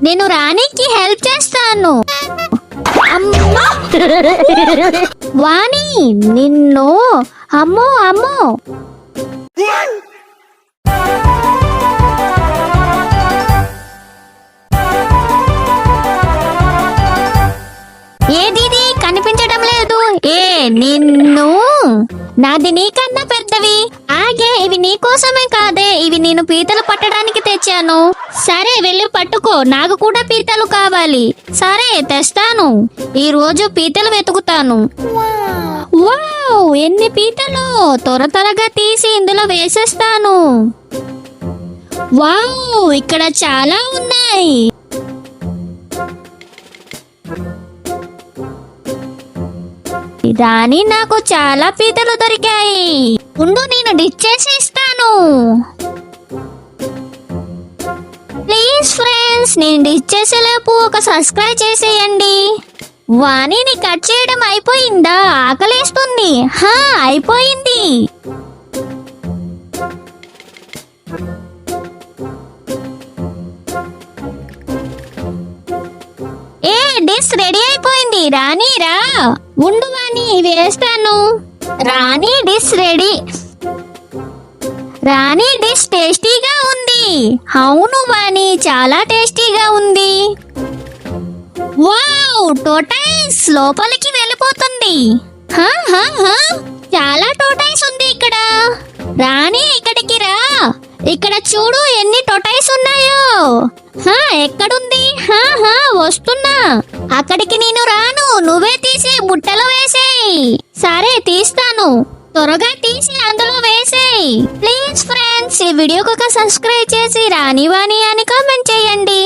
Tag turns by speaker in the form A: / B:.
A: నేను రాణికి హెల్ప్ చేస్తాను. అమ్మా! వాణి నిన్ను అమ్మో అమ్మో. ఏది కనిపించడం లేదు. నిన్ను నాది నీకన్నా పెద్దవి. ఆగే, ఇవి నీ కోసమే కాదే, ఇవి నేను పీతలు పట్టడానికి తెచ్చాను. సరే వెళ్ళి పట్టుకో, నాకు కూడా పీతలు కావాలి. సరే తెస్తాను. ఈ రోజు పీతలు వెతుకుతాను. వావ్, ఎన్ని పీతలు! త్వరగా తీసి ఇందులో వేసేస్తాను. వావ్, ఇక్కడ చాలా ఉన్నాయి. రాణి, నాకు చాలా పీతలు దొరికాయి. ఉండు, నేను డిష్ చేసి ఇస్తాను. ప్లీజ్ ఫ్రెండ్స్, నేను డిష్ చేసేలోపు ఒక సబ్స్క్రైబ్ చేసేయండి. వాణిని కట్ చేయడం అయిపోయిందా? ఆకలేస్తుంది. అయిపోయింది. డిష్ రెడీ అయిపోయింది. రాణి రా. ఉండు వాణి, వేస్తాను. రాణి డిష్ రెడీ. రాణి డిష్ టేస్టీగా ఉంది. అవును వాణి, చాలా టేస్టీగా ఉంది. వావ్, టోటైస్ లోపలికి వెళ్ళిపోతుంది. చాలా టోటైస్ ఉంది ఇక్కడ. రాణి ఇక్కడికి రా. ఇక్కడ చూడు ఎన్ని టోటైస్ ఉన్నాయో. ఎక్కడుంది? వస్తున్నా. అక్కడికి నేను రాను, నువ్వే తీసి బుట్టలో వేసేయి. సరే తీస్తాను. త్వరగా తీసి అందులో వేసేయి. ప్లీజ్ ఫ్రెండ్స్, ఈ వీడియోకి ఒక సబ్స్క్రైబ్ చేసి రాణి వాణి అని కామెంట్ చేయండి.